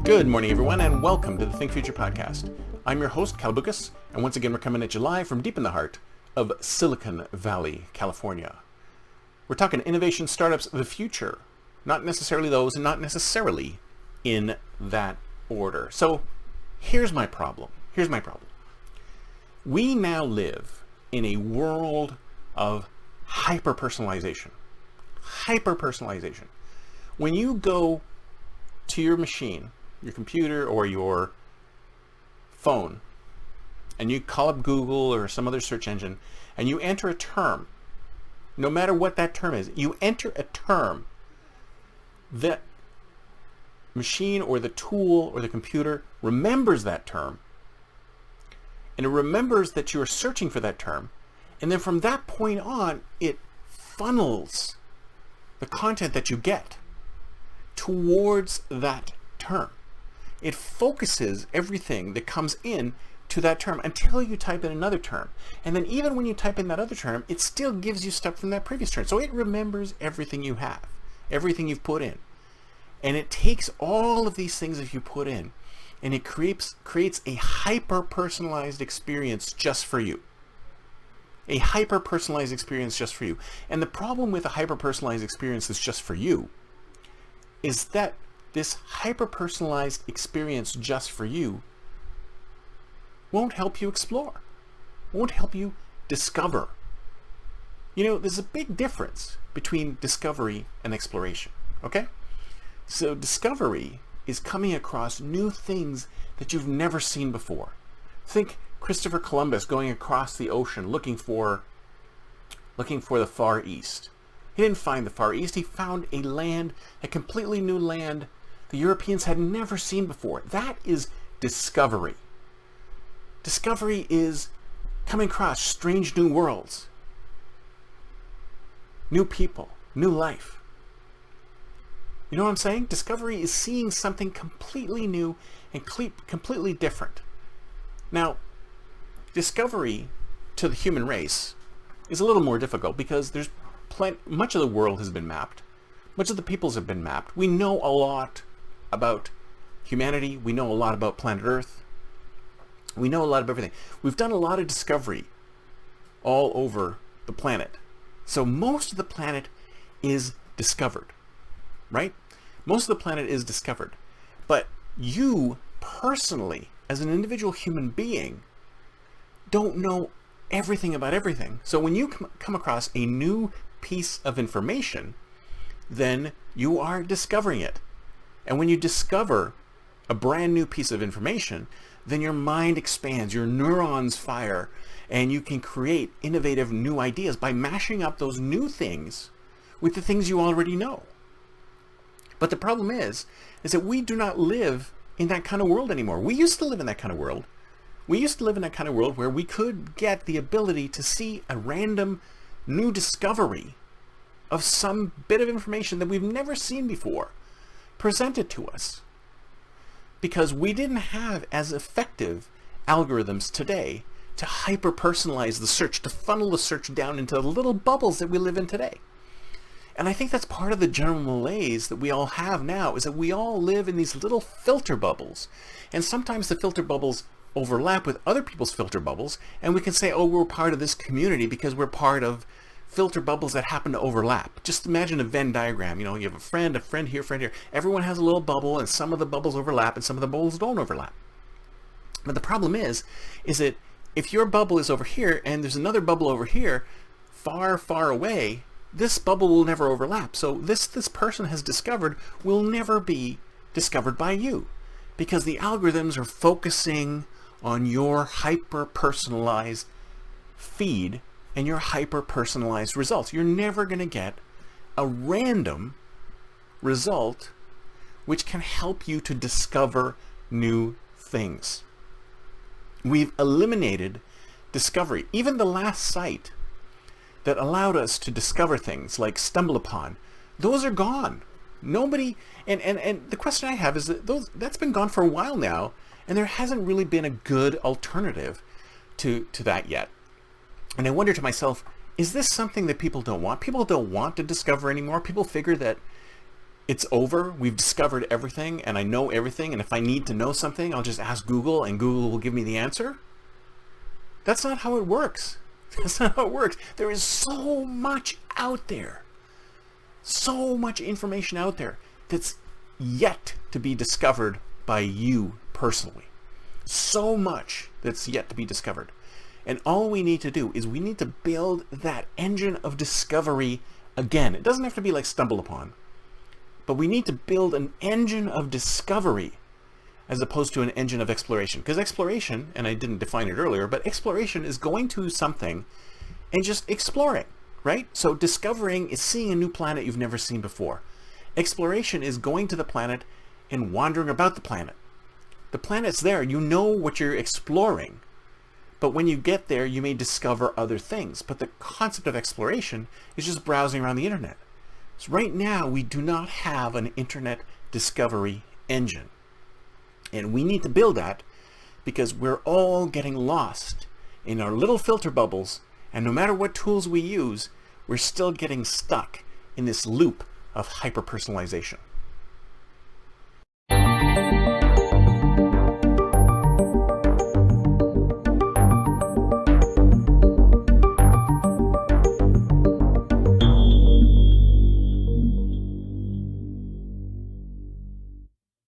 Good morning, everyone, and welcome to the Think Future podcast. I'm your host, Cal Bucas, and once again, we're coming at you live from deep in the heart of Silicon Valley, California. We're talking innovation startups of the future, not necessarily those, and not necessarily in that order. So here's my problem. We now live in a world of hyper-personalization. When you go to your machine, your computer or your phone, and you call up Google or some other search engine, and you enter a term, no matter what that term is, you enter a term, that machine or the tool or the computer remembers that term, and it remembers that you are searching for that term, and then from that point on, it funnels the content that you get towards that term. It focuses everything that comes in to that term until you type in another term. And then even when you type in that other term, it still gives you stuff from that previous term. So it remembers everything you have, everything you've put in. And it takes all of these things that you put in, and it creates a hyper-personalized experience just for you. A hyper-personalized experience just for you. And the problem with a hyper-personalized experience that's just for you is that this hyper-personalized experience just for you won't help you explore, won't help you discover. You know, there's a big difference between discovery and exploration, okay? So discovery is coming across new things that you've never seen before. Think Christopher Columbus going across the ocean looking for the Far East. He didn't find the Far East, he found a land, a completely new land the Europeans had never seen before. That is discovery. Discovery is coming across strange new worlds, new people, new life. You know what I'm saying? Discovery is seeing something completely new and completely different. Now, discovery to the human race is a little more difficult because there's much of the world has been mapped. Much of the peoples have been mapped. We know a lot about humanity. We know a lot about planet Earth. We know a lot of everything. We've done a lot of discovery all over the planet. So most of the planet is discovered, right? Most of the planet is discovered. But you personally, as an individual human being, don't know everything about everything. So when you come across a new piece of information, then you are discovering it. And when you discover a brand new piece of information, then your mind expands, your neurons fire, and you can create innovative new ideas by mashing up those new things with the things you already know. But the problem is that we do not live in that kind of world anymore. We used to live in that kind of world. We used to live in that kind of world where we could get the ability to see a random new discovery of some bit of information that we've never seen before presented to us, because we didn't have as effective algorithms today to hyper-personalize the search, to funnel the search down into the little bubbles that we live in today. And I think that's part of the general malaise that we all have now, is that we all live in these little filter bubbles. And sometimes the filter bubbles overlap with other people's filter bubbles, and we can say, oh, we're part of this community because we're part of filter bubbles that happen to overlap. Just imagine a Venn diagram. You know, you have a friend here, friend here. Everyone has a little bubble, and some of the bubbles overlap and some of the bubbles don't overlap. But the problem is that if your bubble is over here and there's another bubble over here, far, far away, this bubble will never overlap. So this person has discovered will never be discovered by you, because the algorithms are focusing on your hyper-personalized feed and your hyper-personalized results. You're never going to get a random result which can help you to discover new things. We've eliminated discovery. Even the last site that allowed us to discover things like Stumble Upon, those are gone. Nobody, and the question I have is that that's been gone for a while now, and there hasn't really been a good alternative to that yet. And I wonder to myself, is this something that people don't want? People don't want to discover anymore. People figure that it's over, we've discovered everything, and I know everything, and if I need to know something, I'll just ask Google, and Google will give me the answer? That's not how it works. That's not how it works. There is so much out there. So much information out there that's yet to be discovered by you personally. So much that's yet to be discovered. And all we need to do is we need to build that engine of discovery again. It doesn't have to be like stumble upon, but we need to build an engine of discovery as opposed to an engine of exploration. Because exploration, and I didn't define it earlier, but exploration is going to something and just exploring, right? So discovering is seeing a new planet you've never seen before. Exploration is going to the planet and wandering about the planet. The planet's there, you know what you're exploring, but when you get there, you may discover other things. But the concept of exploration is just browsing around the internet. So right now, we do not have an internet discovery engine. And we need to build that because we're all getting lost in our little filter bubbles. And no matter what tools we use, we're still getting stuck in this loop of hyper-personalization.